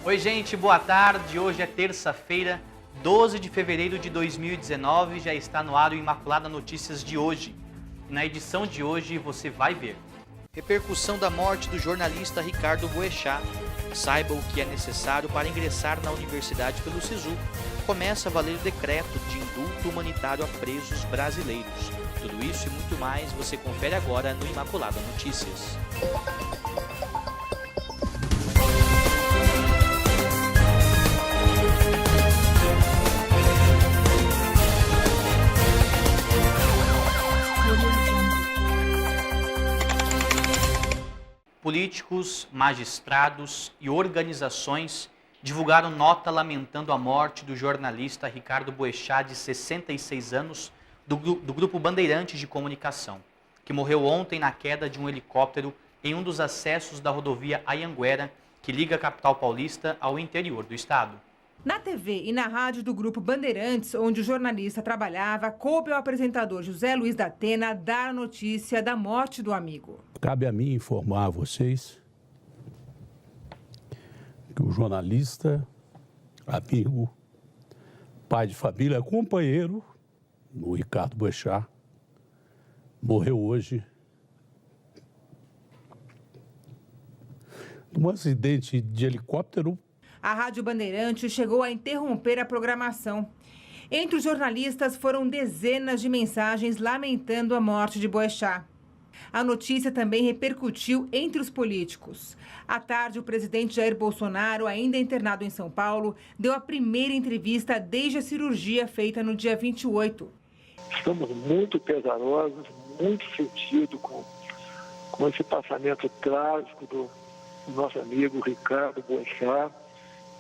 Oi gente, boa tarde. Hoje é terça-feira, 12 de fevereiro de 2019, já está no ar o Imaculada Notícias de hoje. Na edição de hoje você vai ver: repercussão da morte do jornalista Ricardo Boechat. Saiba o que é necessário para ingressar na universidade pelo SISU. Começa a valer o decreto de indulto humanitário a presos brasileiros. Tudo isso e muito mais você confere agora no Imaculada Notícias. Políticos, magistrados e organizações divulgaram nota lamentando a morte do jornalista Ricardo Boechat, de 66 anos, do Grupo Bandeirantes de Comunicação, que morreu ontem na queda de um helicóptero em um dos acessos da rodovia Anhanguera, que liga a capital paulista ao interior do estado. Na TV e na rádio do Grupo Bandeirantes, onde o jornalista trabalhava, coube ao apresentador José Luiz da Atena dar a notícia da morte do amigo. Cabe a mim informar a vocês que o jornalista, amigo, pai de família, companheiro, o Ricardo Boechat, morreu hoje num acidente de helicóptero. A Rádio Bandeirantes chegou a interromper a programação. Entre os jornalistas foram dezenas de mensagens lamentando a morte de Boechat. A notícia também repercutiu entre os políticos. À tarde, o presidente Jair Bolsonaro, ainda internado em São Paulo, deu a primeira entrevista desde a cirurgia feita no dia 28. Estamos muito pesarosos, muito sentidos com esse passamento trágico do nosso amigo Ricardo Boechat.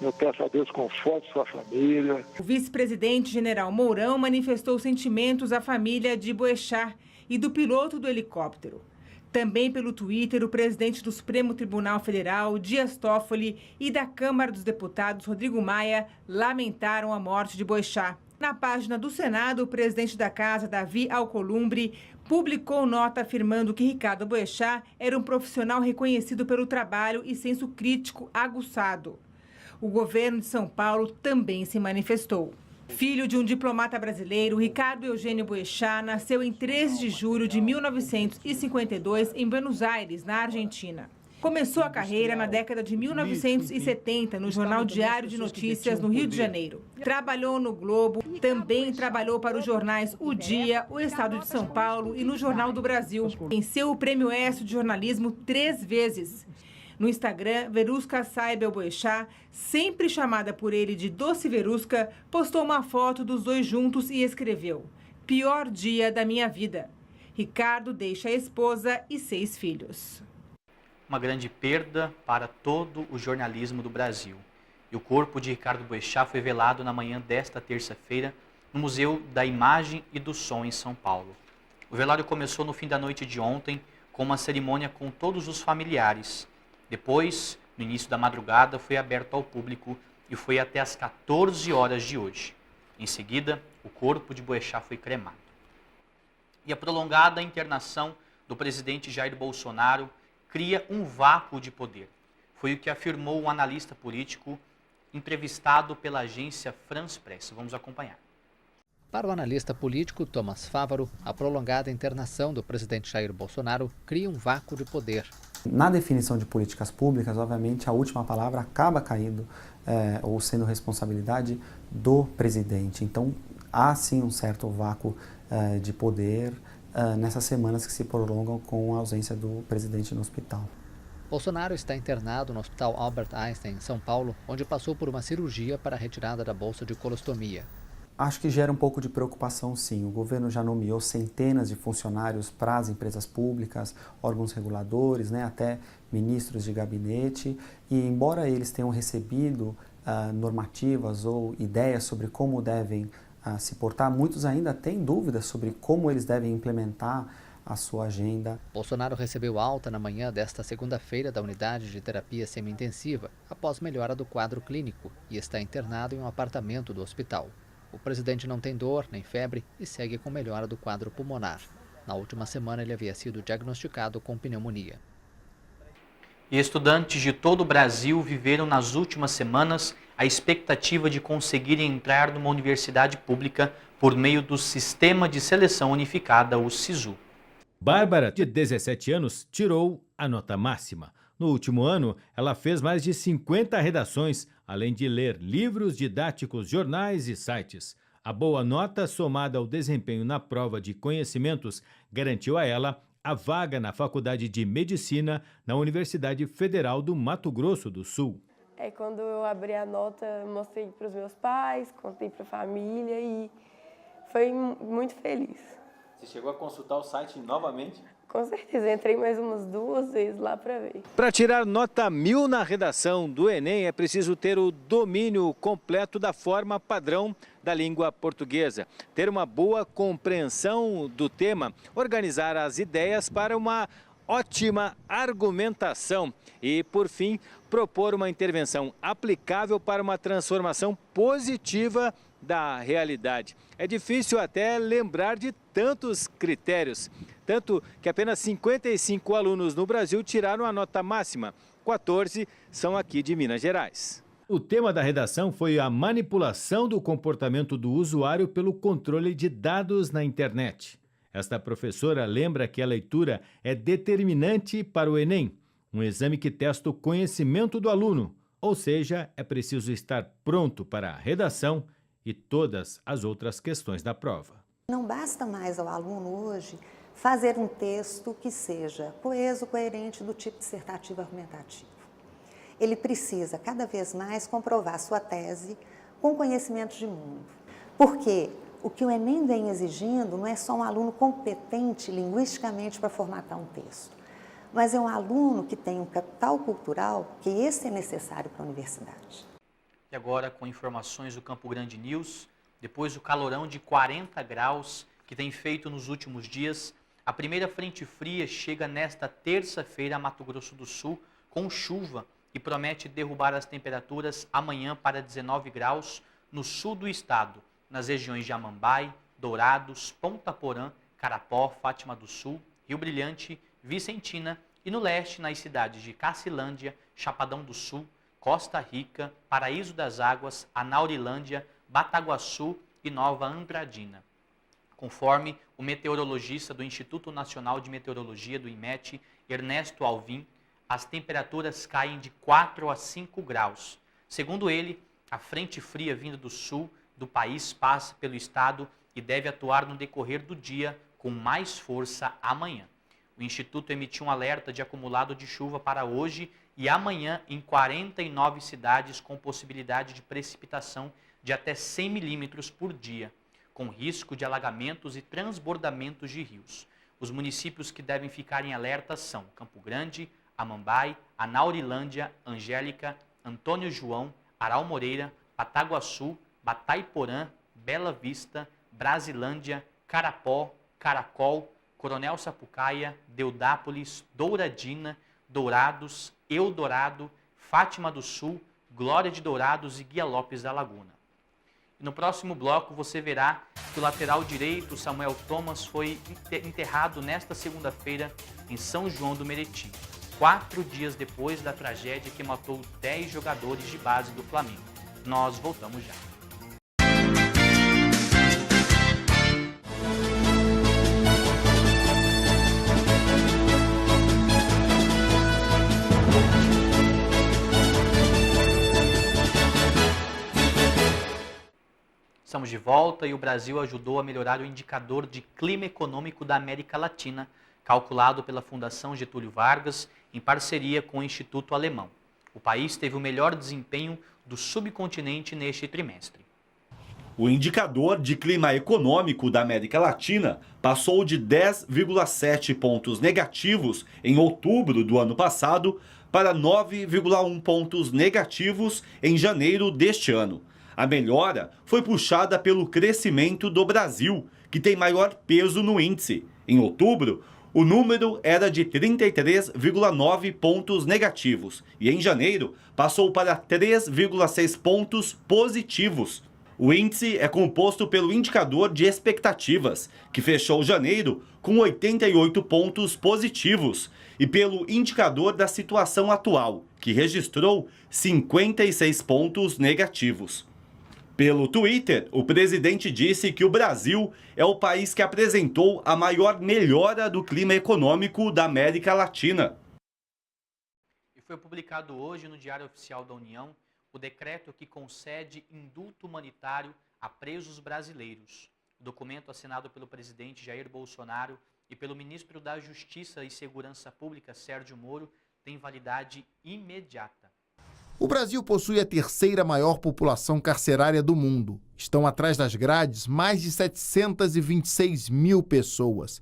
Eu peço a Deus conforte sua família. O vice-presidente general Mourão manifestou sentimentos à família de Boechat e do piloto do helicóptero. Também pelo Twitter, o presidente do Supremo Tribunal Federal, Dias Toffoli, e da Câmara dos Deputados, Rodrigo Maia, lamentaram a morte de Boechat. Na página do Senado, o presidente da Casa, Davi Alcolumbre, publicou nota afirmando que Ricardo Boechat era um profissional reconhecido pelo trabalho e senso crítico aguçado. O governo de São Paulo também se manifestou. Filho de um diplomata brasileiro, Ricardo Eugênio Boechat nasceu em 13 de julho de 1952 em Buenos Aires, na Argentina. Começou a carreira na década de 1970 no Jornal Diário de Notícias, no Rio de Janeiro. Trabalhou no Globo, também trabalhou para os jornais O Dia, O Estado de São Paulo e no Jornal do Brasil. Venceu o Prêmio ESSO de jornalismo 3 vezes. No Instagram, Verusca Saibel Boechat, sempre chamada por ele de Doce Verusca, postou uma foto dos dois juntos e escreveu: "Pior dia da minha vida. Ricardo deixa a esposa e 6 filhos." Uma grande perda para todo o jornalismo do Brasil. E o corpo de Ricardo Boechat foi velado na manhã desta terça-feira no Museu da Imagem e do Som em São Paulo. O velório começou no fim da noite de ontem com uma cerimônia com todos os familiares. Depois, no início da madrugada, foi aberto ao público e foi até às 14 horas de hoje. Em seguida, o corpo de Boechat foi cremado. E a prolongada internação do presidente Jair Bolsonaro cria um vácuo de poder. Foi o que afirmou um analista político entrevistado pela agência France Press. Vamos acompanhar. Para o analista político Thomas Fávaro, a prolongada internação do presidente Jair Bolsonaro cria um vácuo de poder. Na definição de políticas públicas, obviamente, a última palavra acaba caindo ou sendo responsabilidade do presidente. Então, há sim um certo vácuo de poder nessas semanas que se prolongam com a ausência do presidente no hospital. Bolsonaro está internado no Hospital Albert Einstein, em São Paulo, onde passou por uma cirurgia para a retirada da bolsa de colostomia. Acho que gera um pouco de preocupação, sim. O governo já nomeou centenas de funcionários para as empresas públicas, órgãos reguladores, até ministros de gabinete. E embora eles tenham recebido normativas ou ideias sobre como devem se portar, muitos ainda têm dúvidas sobre como eles devem implementar a sua agenda. Bolsonaro recebeu alta na manhã desta segunda-feira da unidade de terapia semi-intensiva, após melhora do quadro clínico, e está internado em um apartamento do hospital. O presidente não tem dor nem febre e segue com melhora do quadro pulmonar. Na última semana, ele havia sido diagnosticado com pneumonia. E estudantes de todo o Brasil viveram nas últimas semanas a expectativa de conseguirem entrar numa universidade pública por meio do Sistema de Seleção Unificada, o SISU. Bárbara, de 17 anos, tirou a nota máxima. No último ano, ela fez mais de 50 redações, além de ler livros didáticos, jornais e sites. A boa nota, somada ao desempenho na prova de conhecimentos, garantiu a ela a vaga na Faculdade de Medicina na Universidade Federal do Mato Grosso do Sul. Quando eu abri a nota, mostrei para os meus pais, contei para a família e foi muito feliz. Você chegou a consultar o site novamente? Com certeza, entrei mais umas 2 vezes lá para ver. Para tirar nota 1000 na redação do Enem, é preciso ter o domínio completo da forma padrão da língua portuguesa, ter uma boa compreensão do tema, organizar as ideias para uma ótima argumentação e, por fim, propor uma intervenção aplicável para uma transformação positiva da realidade. É difícil até lembrar de tantos critérios, tanto que apenas 55 alunos no Brasil tiraram a nota máxima, 14 são aqui de Minas Gerais. O tema da redação foi a manipulação do comportamento do usuário pelo controle de dados na internet. Esta professora lembra que a leitura é determinante para o Enem, um exame que testa o conhecimento do aluno, ou seja, é preciso estar pronto para a redação e todas as outras questões da prova. Não basta mais ao aluno hoje fazer um texto que seja coeso, coerente, do tipo dissertativo argumentativo. Ele precisa cada vez mais comprovar sua tese com conhecimento de mundo. Porque o que o Enem vem exigindo não é só um aluno competente linguisticamente para formatar um texto, mas é um aluno que tem um capital cultural, que esse é necessário para a universidade. E agora, com informações do Campo Grande News, depois do calorão de 40 graus que tem feito nos últimos dias, a primeira frente fria chega nesta terça-feira a Mato Grosso do Sul com chuva e promete derrubar as temperaturas amanhã para 19 graus no sul do estado, nas regiões de Amambai, Dourados, Ponta Porã, Carapó, Fátima do Sul, Rio Brilhante, Vicentina e no leste nas cidades de Cacilândia, Chapadão do Sul, Costa Rica, Paraíso das Águas, Anaurilândia, Bataguaçu e Nova Andradina. Conforme o meteorologista do Instituto Nacional de Meteorologia, do IMET, Ernesto Alvim, as temperaturas caem de 4 a 5 graus. Segundo ele, a frente fria vinda do sul do país passa pelo estado e deve atuar no decorrer do dia com mais força amanhã. O Instituto emitiu um alerta de acumulado de chuva para hoje e amanhã em 49 cidades com possibilidade de precipitação de até 100 milímetros por dia, com risco de alagamentos e transbordamentos de rios. Os municípios que devem ficar em alerta são Campo Grande, Amambai, Anaurilândia, Angélica, Antônio João, Aral Moreira, Pataguaçu, Bataiporã, Bela Vista, Brasilândia, Carapó, Caracol, Coronel Sapucaia, Deodápolis, Douradina, Dourados, Eldorado, Fátima do Sul, Glória de Dourados e Guia Lopes da Laguna. E no próximo bloco você verá que o lateral direito, Samuel Thomas, foi enterrado nesta segunda-feira em São João do Meriti, 4 dias depois da tragédia que matou 10 jogadores de base do Flamengo. Nós voltamos já. Estamos de volta e o Brasil ajudou a melhorar o indicador de clima econômico da América Latina, calculado pela Fundação Getúlio Vargas, em parceria com o Instituto Alemão. O país teve o melhor desempenho do subcontinente neste trimestre. O indicador de clima econômico da América Latina passou de 10,7 pontos negativos em outubro do ano passado para 9,1 pontos negativos em janeiro deste ano. A melhora foi puxada pelo crescimento do Brasil, que tem maior peso no índice. Em outubro, o número era de 33,9 pontos negativos e em janeiro passou para 3,6 pontos positivos. O índice é composto pelo indicador de expectativas, que fechou janeiro com 88 pontos positivos, e pelo indicador da situação atual, que registrou 56 pontos negativos. Pelo Twitter, o presidente disse que o Brasil é o país que apresentou a maior melhora do clima econômico da América Latina. E foi publicado hoje no Diário Oficial da União o decreto que concede indulto humanitário a presos brasileiros. O documento assinado pelo presidente Jair Bolsonaro e pelo ministro da Justiça e Segurança Pública, Sérgio Moro, tem validade imediata. O Brasil possui a terceira maior população carcerária do mundo. Estão atrás das grades mais de 726 mil pessoas.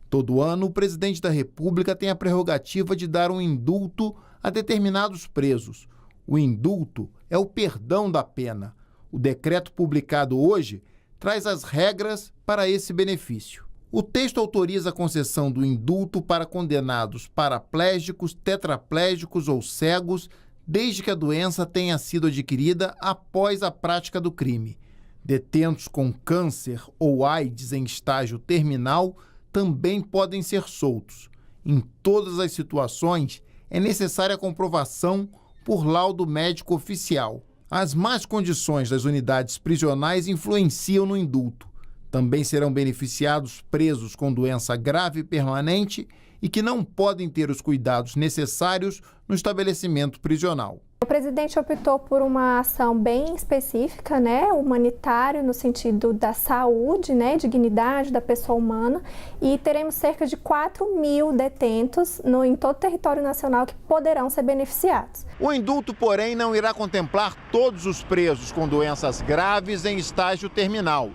Todo ano, o presidente da República tem a prerrogativa de dar um indulto a determinados presos. O indulto é o perdão da pena. O decreto publicado hoje traz as regras para esse benefício. O texto autoriza a concessão do indulto para condenados paraplégicos, tetraplégicos ou cegos, desde que a doença tenha sido adquirida após a prática do crime. Detentos com câncer ou AIDS em estágio terminal também podem ser soltos. Em todas as situações, é necessária a comprovação por laudo médico oficial. As más condições das unidades prisionais influenciam no indulto. Também serão beneficiados presos com doença grave e permanente e que não podem ter os cuidados necessários no estabelecimento prisional. O presidente optou por uma ação bem específica, humanitária, no sentido da saúde, dignidade da pessoa humana, e teremos cerca de 4.000 detentos em todo o território nacional que poderão ser beneficiados. O indulto, porém, não irá contemplar todos os presos com doenças graves em estágio terminal.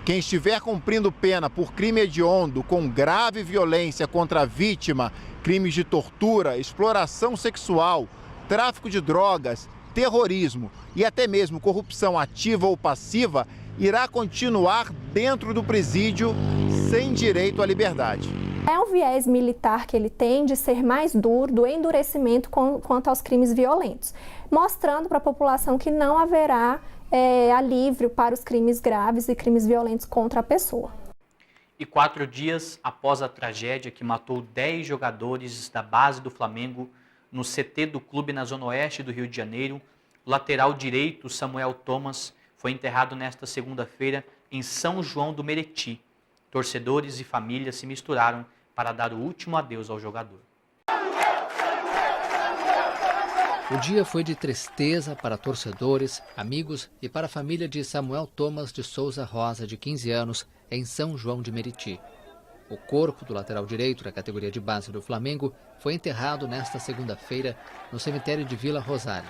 Quem estiver cumprindo pena por crime hediondo com grave violência contra a vítima, crimes de tortura, exploração sexual, tráfico de drogas, terrorismo e até mesmo corrupção ativa ou passiva, irá continuar dentro do presídio sem direito à liberdade. É um viés militar que ele tem de ser mais duro, do endurecimento quanto aos crimes violentos, mostrando para a população que não haverá alívio para os crimes graves e crimes violentos contra a pessoa. E 4 dias após a tragédia que matou 10 jogadores da base do Flamengo no CT do clube na zona oeste do Rio de Janeiro, o lateral direito Samuel Thomas foi enterrado nesta segunda-feira em São João do Meriti. Torcedores e famílias se misturaram para dar o último adeus ao jogador. O dia foi de tristeza para torcedores, amigos e para a família de Samuel Thomas de Souza Rosa, de 15 anos, em São João de Meriti. O corpo do lateral direito da categoria de base do Flamengo foi enterrado nesta segunda-feira no cemitério de Vila Rosário.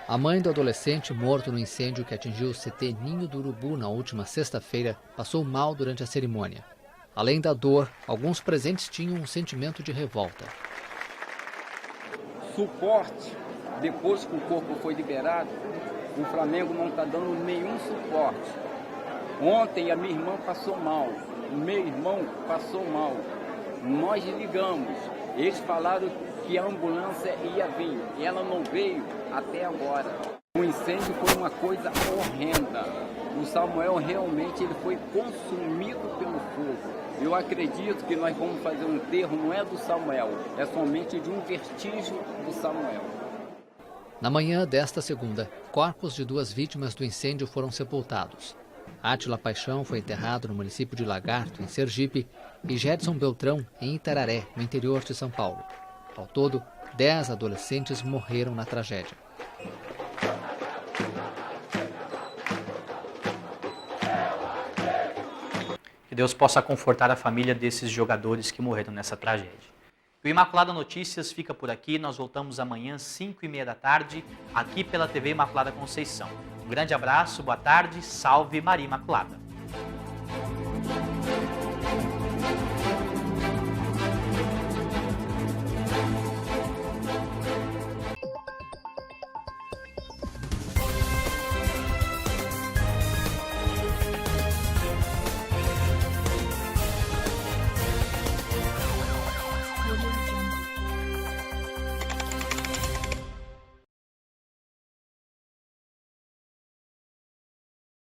A mãe do adolescente morto no incêndio que atingiu o CT Ninho do Urubu na última sexta-feira passou mal durante a cerimônia. Além da dor, alguns presentes tinham um sentimento de revolta. Suporte, depois que o corpo foi liberado, o Flamengo não está dando nenhum suporte. Ontem a minha irmã passou mal, o meu irmão passou mal. Nós ligamos, eles falaram que a ambulância ia vir, e ela não veio até agora. O incêndio foi uma coisa horrenda. O Samuel realmente ele foi consumido pelo fogo. Eu acredito que nós vamos fazer um enterro, não é do Samuel, é somente de um vestígio do Samuel. Na manhã desta segunda, corpos de 2 vítimas do incêndio foram sepultados. Átila Paixão foi enterrado no município de Lagarto, em Sergipe, e Gedson Beltrão, em Itararé, no interior de São Paulo. Ao todo, 10 adolescentes morreram na tragédia. Que Deus possa confortar a família desses jogadores que morreram nessa tragédia. O Imaculada Notícias fica por aqui. Nós voltamos amanhã, 5h30 da tarde, aqui pela TV Imaculada Conceição. Um grande abraço, boa tarde, salve Maria Imaculada.